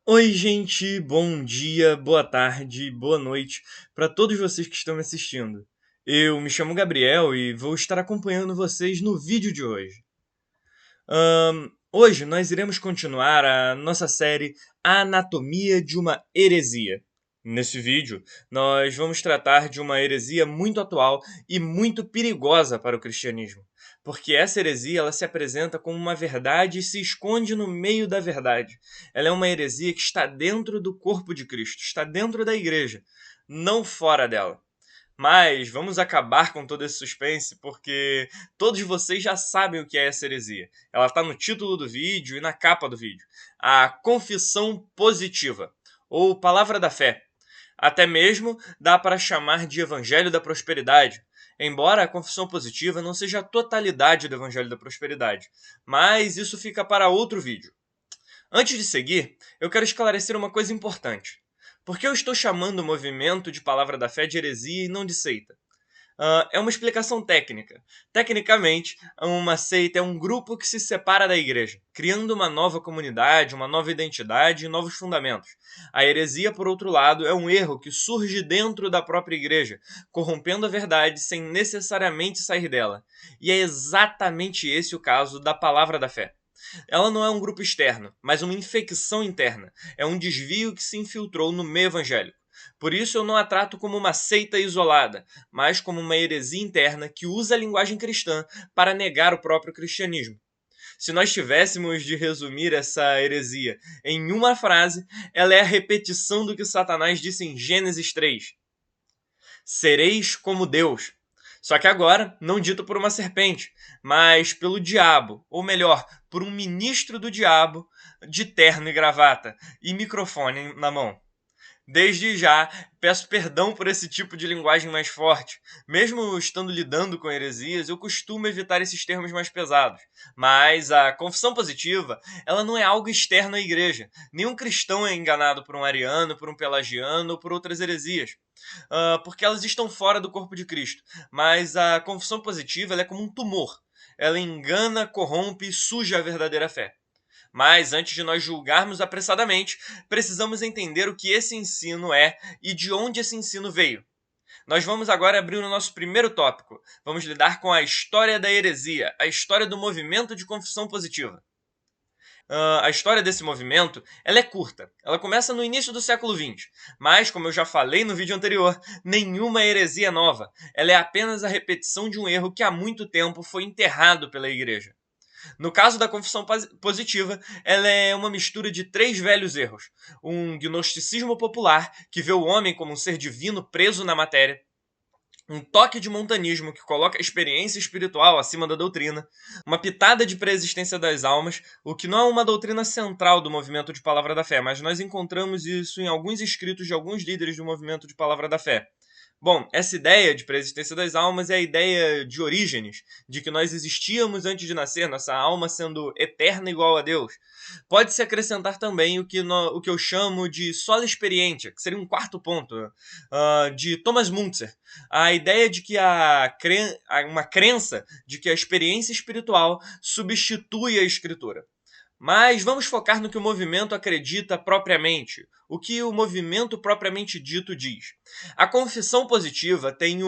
Oi, gente, bom dia, boa tarde, boa noite para todos vocês que estão me assistindo. Eu me chamo Gabriel e vou estar acompanhando vocês no vídeo de hoje. Hoje nós iremos continuar a nossa série A Anatomia de uma Heresia. Nesse vídeo, nós vamos tratar de uma heresia muito atual e muito perigosa para o cristianismo, porque essa heresia ela se apresenta como uma verdade e se esconde no meio da verdade. Ela é uma heresia que está dentro do corpo de Cristo, está dentro da igreja, não fora dela. Mas vamos acabar com todo esse suspense, porque todos vocês já sabem o que é essa heresia. Ela está no título do vídeo e na capa do vídeo. A confissão positiva, ou palavra da fé. Até mesmo dá para chamar de evangelho da prosperidade, embora a confissão positiva não seja a totalidade do evangelho da prosperidade. Mas isso fica para outro vídeo. Antes de seguir, eu quero esclarecer uma coisa importante. Por que eu estou chamando o movimento de Palavra da Fé de heresia e não de seita? É uma explicação técnica. Tecnicamente, uma seita é um grupo que se separa da igreja, criando uma nova comunidade, uma nova identidade e novos fundamentos. A heresia, por outro lado, é um erro que surge dentro da própria igreja, corrompendo a verdade sem necessariamente sair dela. E é exatamente esse o caso da Palavra da Fé. Ela não é um grupo externo, mas uma infecção interna. É um desvio que se infiltrou no meio evangélico. Por isso eu não a trato como uma seita isolada, mas como uma heresia interna que usa a linguagem cristã para negar o próprio cristianismo. Se nós tivéssemos de resumir essa heresia em uma frase, ela é a repetição do que Satanás disse em Gênesis 3. Sereis como Deus. Só que agora, não dito por uma serpente, mas pelo diabo, ou melhor, por um ministro do diabo de terno e gravata e microfone na mão. Desde já, peço perdão por esse tipo de linguagem mais forte. Mesmo estando lidando com heresias, eu costumo evitar esses termos mais pesados. Mas a confissão positiva, ela não é algo externo à igreja. Nenhum cristão é enganado por um ariano, por um pelagiano ou por outras heresias. Porque elas estão fora do corpo de Cristo. Mas a confissão positiva, ela é como um tumor. Ela engana, corrompe e suja a verdadeira fé. Mas antes de nós julgarmos apressadamente, precisamos entender o que esse ensino é e de onde esse ensino veio. Nós vamos agora abrir o nosso primeiro tópico. Vamos lidar com a história da heresia, a história do movimento de confissão positiva. A história desse movimento ela é curta. Ela começa no início do século XX. Mas, como eu já falei no vídeo anterior, nenhuma heresia é nova. Ela é apenas a repetição de um erro que há muito tempo foi enterrado pela igreja. No caso da confissão positiva, ela é uma mistura de três velhos erros. Um gnosticismo popular, que vê o homem como um ser divino preso na matéria. Um toque de montanismo, que coloca a experiência espiritual acima da doutrina. Uma pitada de preexistência das almas, o que não é uma doutrina central do movimento de Palavra da Fé, mas nós encontramos isso em alguns escritos de alguns líderes do movimento de Palavra da Fé. Bom, essa ideia de preexistência das almas é a ideia de Orígenes, de que nós existíamos antes de nascer, nossa alma sendo eterna igual a Deus. Pode-se acrescentar também o que eu chamo de sola experientia, que seria um quarto ponto, de Thomas Müntzer. A ideia de que uma crença de que a experiência espiritual substitui a escritura. Mas vamos focar no que o movimento acredita propriamente, o que o movimento propriamente dito diz. A confissão positiva tem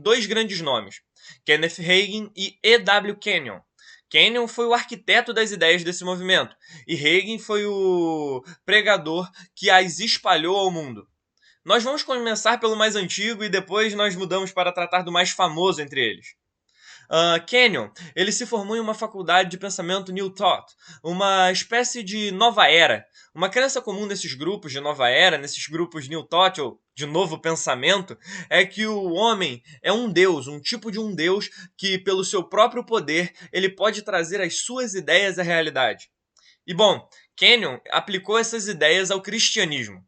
dois grandes nomes, Kenneth Hagin e E.W. Kenyon. Kenyon foi o arquiteto das ideias desse movimento, e Hagin foi o pregador que as espalhou ao mundo. Nós vamos começar pelo mais antigo e depois nós mudamos para tratar do mais famoso entre eles. Kenyon, ele se formou em uma faculdade de pensamento New Thought, uma espécie de nova era. Uma crença comum nesses grupos de nova era, nesses grupos New Thought ou de novo pensamento, é que o homem é um deus, um tipo de um deus que, pelo seu próprio poder, ele pode trazer as suas ideias à realidade. E bom, Kenyon aplicou essas ideias ao cristianismo.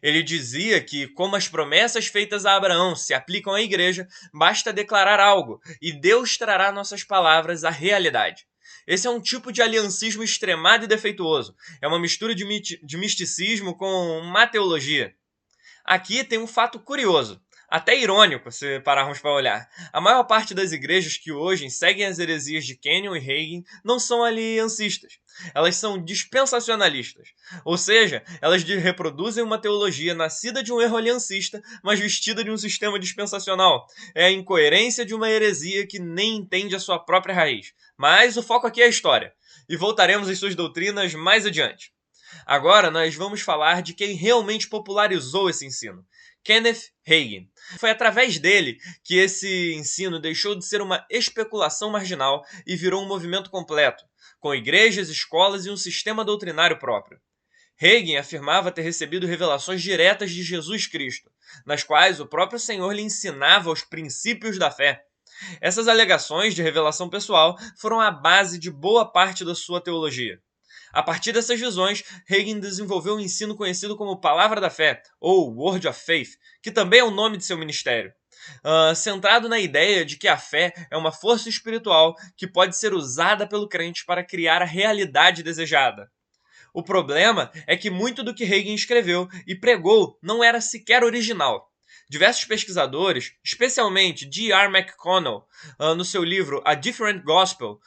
Ele dizia que, como as promessas feitas a Abraão se aplicam à igreja, basta declarar algo e Deus trará nossas palavras à realidade. Esse é um tipo de aliancismo extremado e defeituoso. É uma mistura de misticismo com mateologia. Aqui tem um fato curioso. Até irônico, se pararmos para olhar. A maior parte das igrejas que hoje seguem as heresias de Kenyon e Hagin não são aliancistas. Elas são dispensacionalistas. Ou seja, elas reproduzem uma teologia nascida de um erro aliancista, mas vestida de um sistema dispensacional. É a incoerência de uma heresia que nem entende a sua própria raiz. Mas o foco aqui é a história. E voltaremos às suas doutrinas mais adiante. Agora nós vamos falar de quem realmente popularizou esse ensino. Kenneth Hagin. Foi através dele que esse ensino deixou de ser uma especulação marginal e virou um movimento completo, com igrejas, escolas e um sistema doutrinário próprio. Hagin afirmava ter recebido revelações diretas de Jesus Cristo, nas quais o próprio Senhor lhe ensinava os princípios da fé. Essas alegações de revelação pessoal foram a base de boa parte da sua teologia. A partir dessas visões, Hagin desenvolveu um ensino conhecido como Palavra da Fé, ou Word of Faith, que também é o nome de seu ministério. Centrado na ideia de que a fé é uma força espiritual que pode ser usada pelo crente para criar a realidade desejada. O problema é que muito do que Hagin escreveu e pregou não era sequer original. Diversos pesquisadores, especialmente D.R. McConnell, no seu livro A Different Gospel,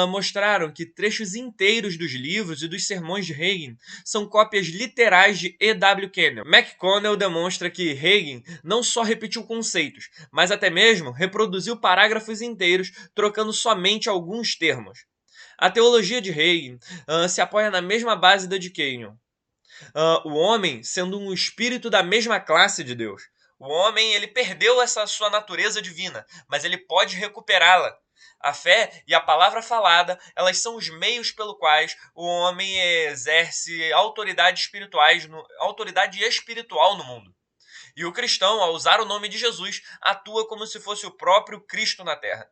mostraram que trechos inteiros dos livros e dos sermões de Hagin são cópias literais de E.W. Kenyon. McConnell demonstra que Hagin não só repetiu conceitos, mas até mesmo reproduziu parágrafos inteiros, trocando somente alguns termos. A teologia de Hagin se apoia na mesma base da de Kenyon. O homem sendo um espírito da mesma classe de Deus. O homem ele perdeu essa sua natureza divina, mas ele pode recuperá-la. A fé e a palavra falada, elas são os meios pelo quais o homem exerce autoridade espiritual no mundo. E o cristão, ao usar o nome de Jesus, atua como se fosse o próprio Cristo na Terra.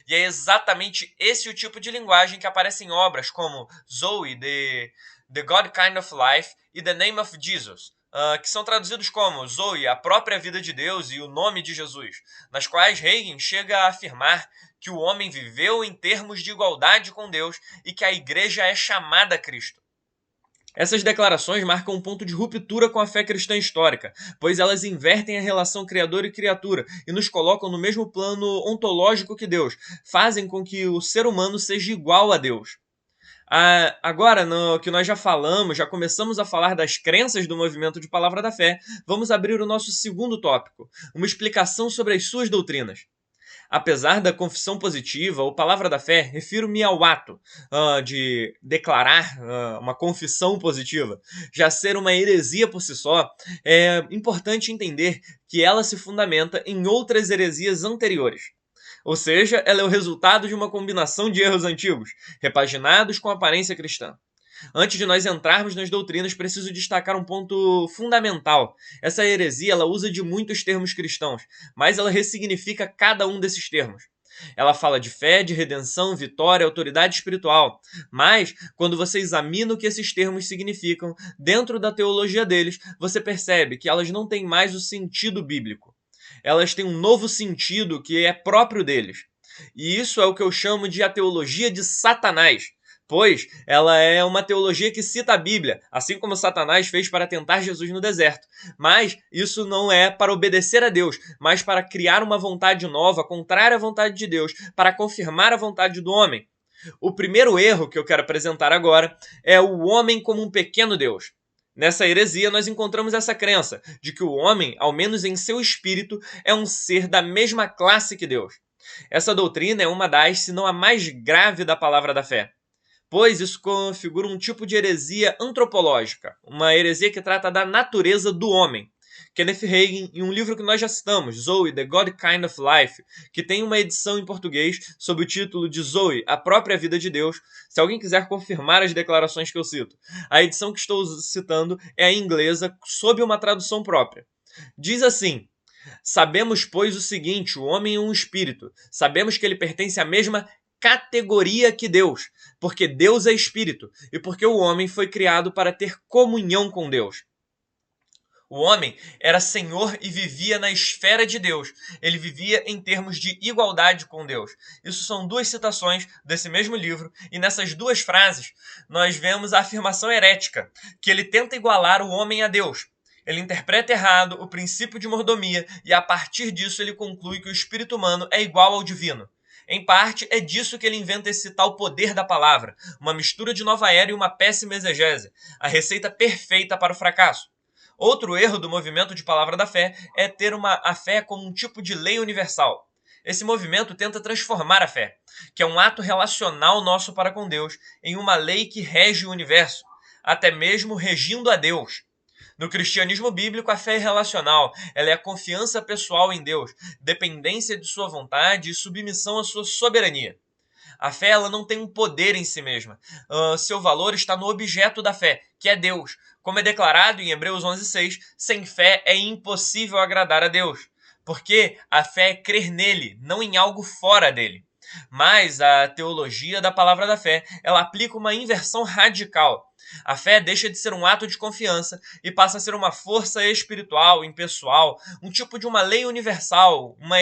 E é exatamente esse o tipo de linguagem que aparece em obras como Zoe, The God Kind of Life e The Name of Jesus, que são traduzidos como Zoe, a própria vida de Deus e o nome de Jesus, nas quais Hagin chega a afirmar que o homem viveu em termos de igualdade com Deus e que a igreja é chamada a Cristo. Essas declarações marcam um ponto de ruptura com a fé cristã histórica, pois elas invertem a relação criador e criatura e nos colocam no mesmo plano ontológico que Deus, fazem com que o ser humano seja igual a Deus. Agora, no que nós já começamos a falar das crenças do movimento de Palavra da Fé, vamos abrir o nosso segundo tópico, uma explicação sobre as suas doutrinas. Apesar da confissão positiva ou palavra da fé, refiro-me ao ato de declarar uma confissão positiva. Já ser uma heresia por si só, é importante entender que ela se fundamenta em outras heresias anteriores. Ou seja, ela é o resultado de uma combinação de erros antigos, repaginados com aparência cristã. Antes de nós entrarmos nas doutrinas, preciso destacar um ponto fundamental. Essa heresia ela usa de muitos termos cristãos, mas ela ressignifica cada um desses termos. Ela fala de fé, de redenção, vitória, autoridade espiritual. Mas, quando você examina o que esses termos significam, dentro da teologia deles, você percebe que elas não têm mais o sentido bíblico. Elas têm um novo sentido que é próprio deles. E isso é o que eu chamo de a teologia de Satanás. Pois ela é uma teologia que cita a Bíblia, assim como Satanás fez para tentar Jesus no deserto. Mas isso não é para obedecer a Deus, mas para criar uma vontade nova, contrária à vontade de Deus, para confirmar a vontade do homem. O primeiro erro que eu quero apresentar agora é o homem como um pequeno Deus. Nessa heresia, nós encontramos essa crença de que o homem, ao menos em seu espírito, é um ser da mesma classe que Deus. Essa doutrina é uma das, se não a mais grave da palavra da fé, pois isso configura um tipo de heresia antropológica, uma heresia que trata da natureza do homem. Kenneth Hagin, em um livro que nós já citamos, Zoe, The God Kind of Life, que tem uma edição em português sob o título de Zoe, a própria vida de Deus, se alguém quiser confirmar as declarações que eu cito. A edição que estou citando é a inglesa, sob uma tradução própria. Diz assim: sabemos, pois, o seguinte, o homem é um espírito, sabemos que ele pertence à mesma categoria que Deus, porque Deus é espírito e porque o homem foi criado para ter comunhão com Deus. O homem era senhor e vivia na esfera de Deus. Ele vivia em termos de igualdade com Deus. Isso são duas citações desse mesmo livro, e nessas duas frases nós vemos a afirmação herética, que ele tenta igualar o homem a Deus. Ele interpreta errado o princípio de mordomia e, a partir disso, ele conclui que o espírito humano é igual ao divino. Em parte, é disso que ele inventa esse tal poder da palavra, uma mistura de nova era e uma péssima exegese, a receita perfeita para o fracasso. Outro erro do movimento de palavra da fé é ter a fé como um tipo de lei universal. Esse movimento tenta transformar a fé, que é um ato relacional nosso para com Deus, em uma lei que rege o universo, até mesmo regindo a Deus. No cristianismo bíblico, a fé é relacional, ela é a confiança pessoal em Deus, dependência de sua vontade e submissão à sua soberania. A fé ela não tem um poder em si mesma. Seu valor está no objeto da fé, que é Deus. Como é declarado em Hebreus 11:6, sem fé é impossível agradar a Deus. Porque a fé é crer nele, não em algo fora dele. Mas a teologia da palavra da fé, ela aplica uma inversão radical. A fé deixa de ser um ato de confiança e passa a ser uma força espiritual, impessoal, um tipo de uma lei universal, uma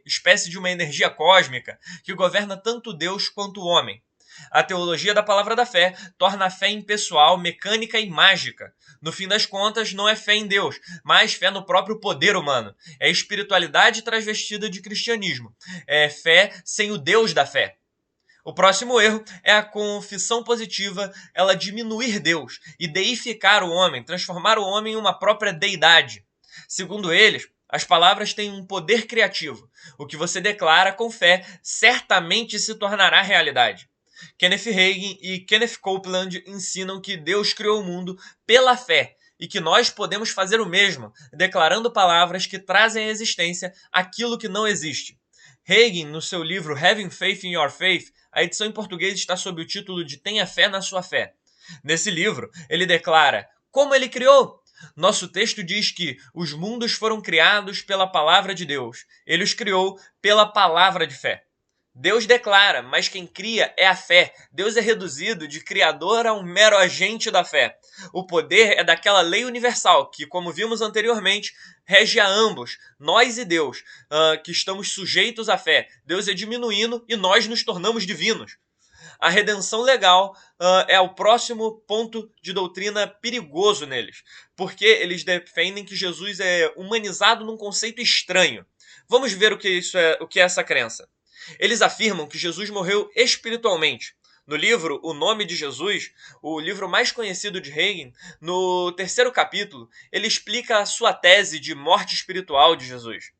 espécie de uma energia cósmica que governa tanto Deus quanto o homem. A teologia da palavra da fé torna a fé impessoal, mecânica e mágica. No fim das contas, não é fé em Deus, mas fé no próprio poder humano. É espiritualidade transvestida de cristianismo. É fé sem o Deus da fé. O próximo erro é a confissão positiva, ela diminuir Deus e deificar o homem, transformar o homem em uma própria deidade. Segundo eles, as palavras têm um poder criativo. O que você declara com fé certamente se tornará realidade. Kenneth Hagin e Kenneth Copeland ensinam que Deus criou o mundo pela fé e que nós podemos fazer o mesmo, declarando palavras que trazem à existência aquilo que não existe. Hagin, no seu livro Having Faith in Your Faith, a edição em português está sob o título de Tenha Fé na Sua Fé. Nesse livro, ele declara: como ele criou? Nosso texto diz que os mundos foram criados pela palavra de Deus. Ele os criou pela palavra de fé. Deus declara, mas quem cria é a fé. Deus é reduzido de criador a um mero agente da fé. O poder é daquela lei universal que, como vimos anteriormente, rege a ambos, nós e Deus, que estamos sujeitos à fé. Deus é diminuindo e nós nos tornamos divinos. A redenção legal é o próximo ponto de doutrina perigoso neles, porque eles defendem que Jesus é humanizado num conceito estranho. Vamos ver o que é essa crença. Eles afirmam que Jesus morreu espiritualmente. No livro O Nome de Jesus, o livro mais conhecido de Hagin, no 3º capítulo, ele explica a sua tese de morte espiritual de Jesus.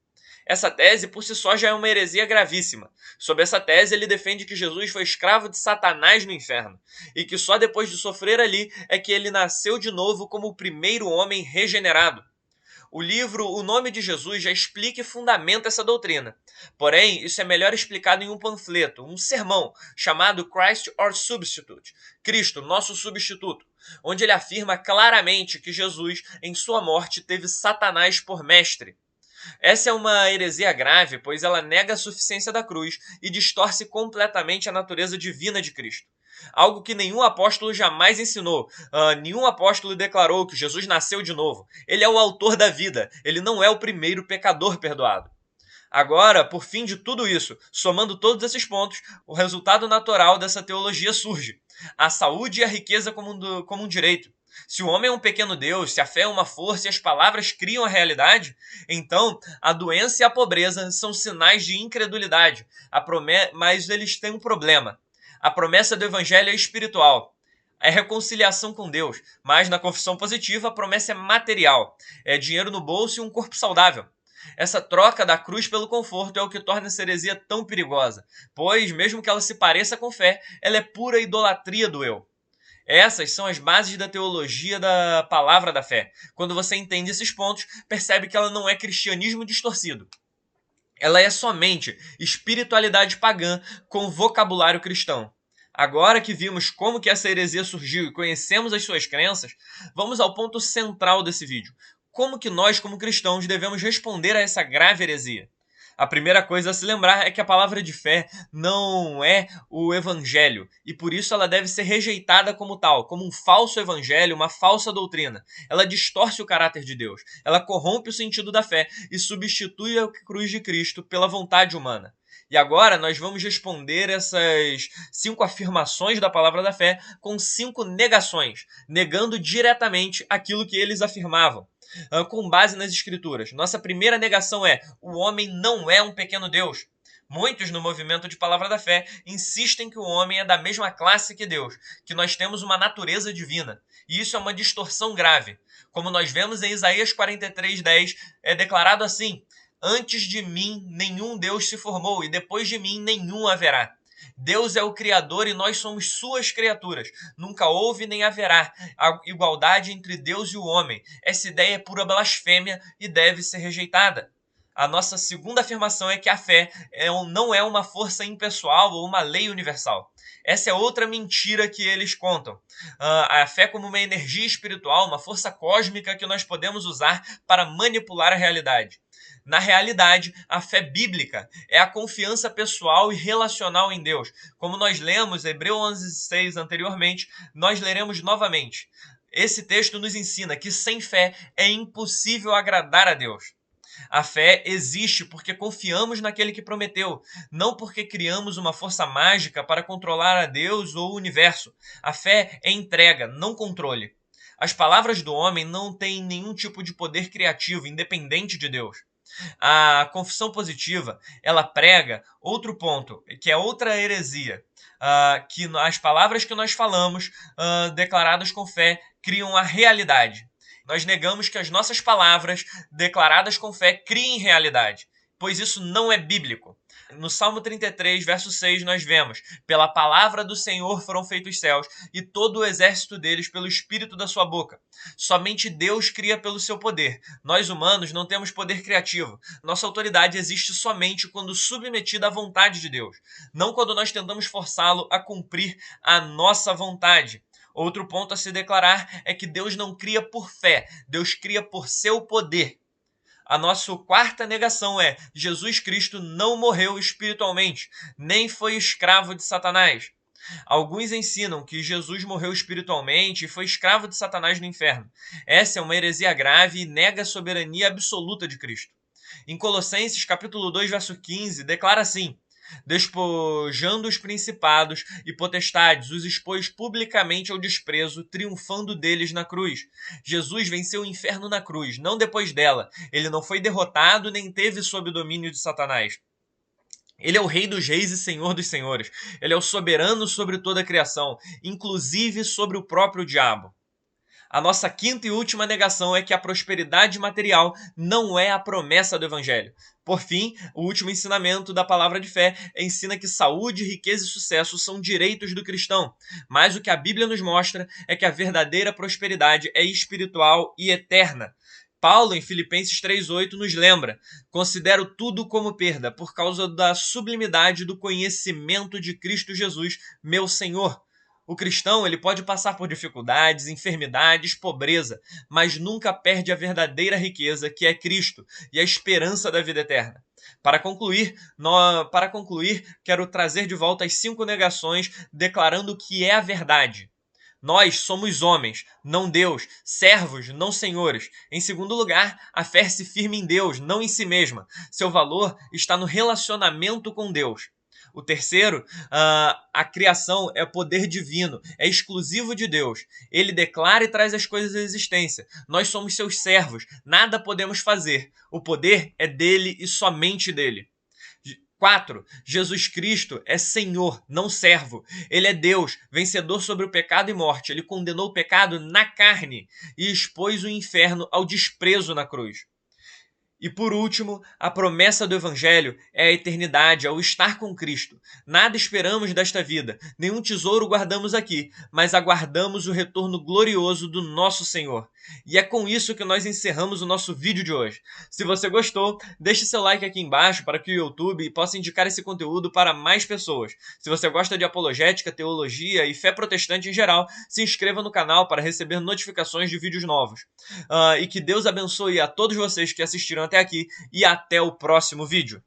Essa tese, por si só, já é uma heresia gravíssima. Sob essa tese, ele defende que Jesus foi escravo de Satanás no inferno, e que só depois de sofrer ali é que ele nasceu de novo como o primeiro homem regenerado. O livro O Nome de Jesus já explica e fundamenta essa doutrina. Porém, isso é melhor explicado em um panfleto, um sermão, chamado Christ Our Substitute, Cristo, nosso substituto, onde ele afirma claramente que Jesus, em sua morte, teve Satanás por mestre. Essa é uma heresia grave, pois ela nega a suficiência da cruz e distorce completamente a natureza divina de Cristo. Algo que nenhum apóstolo jamais ensinou. Nenhum apóstolo declarou que Jesus nasceu de novo. Ele é o autor da vida. Ele não é o primeiro pecador perdoado. Agora, por fim de tudo isso, somando todos esses pontos, o resultado natural dessa teologia surge. A saúde e a riqueza como um direito. Se o homem é um pequeno Deus, se a fé é uma força e as palavras criam a realidade, então a doença e a pobreza são sinais de incredulidade. Mas eles têm um problema. A promessa do evangelho é espiritual. É reconciliação com Deus. Mas na confissão positiva, a promessa é material. É dinheiro no bolso e um corpo saudável. Essa troca da cruz pelo conforto é o que torna essa heresia tão perigosa. Pois, mesmo que ela se pareça com fé, ela é pura idolatria do eu. Essas são as bases da teologia da palavra da fé. Quando você entende esses pontos, percebe que ela não é cristianismo distorcido. Ela é somente espiritualidade pagã com vocabulário cristão. Agora que vimos como que essa heresia surgiu e conhecemos as suas crenças, vamos ao ponto central desse vídeo. Como que nós, como cristãos, devemos responder a essa grave heresia? A primeira coisa a se lembrar é que a palavra de fé não é o evangelho, e por isso ela deve ser rejeitada como tal, como um falso evangelho, uma falsa doutrina. Ela distorce o caráter de Deus, ela corrompe o sentido da fé e substitui a cruz de Cristo pela vontade humana. E agora nós vamos responder essas 5 afirmações da palavra da fé com 5 negações, negando diretamente aquilo que eles afirmavam, com base nas escrituras. Nossa primeira negação é: o homem não é um pequeno Deus. Muitos no movimento de Palavra da Fé insistem que o homem é da mesma classe que Deus, que nós temos uma natureza divina. E isso é uma distorção grave. Como nós vemos em Isaías 43:10, é declarado assim: antes de mim nenhum Deus se formou, e depois de mim nenhum haverá. Deus é o Criador e nós somos suas criaturas. Nunca houve nem haverá a igualdade entre Deus e o homem. Essa ideia é pura blasfêmia e deve ser rejeitada. A nossa segunda afirmação é que a fé não é uma força impessoal ou uma lei universal. Essa é outra mentira que eles contam. A fé como uma energia espiritual, uma força cósmica que nós podemos usar para manipular a realidade. Na realidade, a fé bíblica é a confiança pessoal e relacional em Deus. Como nós lemos Hebreus 11:6 anteriormente, nós leremos novamente. Esse texto nos ensina que sem fé é impossível agradar a Deus. A fé existe porque confiamos naquele que prometeu, não porque criamos uma força mágica para controlar a Deus ou o universo. A fé é entrega, não controle. As palavras do homem não têm nenhum tipo de poder criativo, independente de Deus. A confissão positiva, ela prega outro ponto, que é outra heresia, que as palavras que nós falamos, declaradas com fé, criam a realidade. Nós negamos que as nossas palavras declaradas com fé criem realidade, pois isso não é bíblico. No Salmo 33, verso 6, nós vemos: pela palavra do Senhor foram feitos os céus, e todo o exército deles pelo espírito da sua boca. Somente Deus cria pelo seu poder. Nós humanos não temos poder criativo. Nossa autoridade existe somente quando submetida à vontade de Deus, não quando nós tentamos forçá-lo a cumprir a nossa vontade. Outro ponto a se declarar é que Deus não cria por fé, Deus cria por seu poder. A nossa quarta negação é: Jesus Cristo não morreu espiritualmente, nem foi escravo de Satanás. Alguns ensinam que Jesus morreu espiritualmente e foi escravo de Satanás no inferno. Essa é uma heresia grave e nega a soberania absoluta de Cristo. Em Colossenses capítulo 2, verso 15, declara assim: despojando os principados e potestades, os expôs publicamente ao desprezo, triunfando deles na cruz. Jesus venceu o inferno na cruz, não depois dela. Ele não foi derrotado nem teve sob o domínio de Satanás. Ele é o Rei dos Reis e Senhor dos Senhores. Ele é o soberano sobre toda a criação, inclusive sobre o próprio diabo. A nossa quinta e última negação é que a prosperidade material não é a promessa do Evangelho. Por fim, o último ensinamento da palavra de fé ensina que saúde, riqueza e sucesso são direitos do cristão. Mas o que a Bíblia nos mostra é que a verdadeira prosperidade é espiritual e eterna. Paulo, em Filipenses 3:8, nos lembra: considero tudo como perda por causa da sublimidade do conhecimento de Cristo Jesus, meu Senhor. O cristão, ele pode passar por dificuldades, enfermidades, pobreza, mas nunca perde a verdadeira riqueza, que é Cristo, e a esperança da vida eterna. Para concluir, quero trazer de volta as 5 negações, declarando o que é a verdade. Nós somos homens, não Deus, servos, não senhores. Em segundo lugar, a fé se firma em Deus, não em si mesma. Seu valor está no relacionamento com Deus. O terceiro, a criação é poder divino, é exclusivo de Deus. Ele declara e traz as coisas à existência. Nós somos seus servos, nada podemos fazer. O poder é dele e somente dele. 4. Jesus Cristo é Senhor, não servo. Ele é Deus, vencedor sobre o pecado e morte. Ele condenou o pecado na carne e expôs o inferno ao desprezo na cruz. E por último, a promessa do Evangelho é a eternidade, ao estar com Cristo. Nada esperamos desta vida, nenhum tesouro guardamos aqui, mas aguardamos o retorno glorioso do nosso Senhor. E é com isso que nós encerramos o nosso vídeo de hoje. Se você gostou, deixe seu like aqui embaixo para que o YouTube possa indicar esse conteúdo para mais pessoas. Se você gosta de apologética, teologia e fé protestante em geral, se inscreva no canal para receber notificações de vídeos novos. E que Deus abençoe a todos vocês que assistiram até aqui e até o próximo vídeo.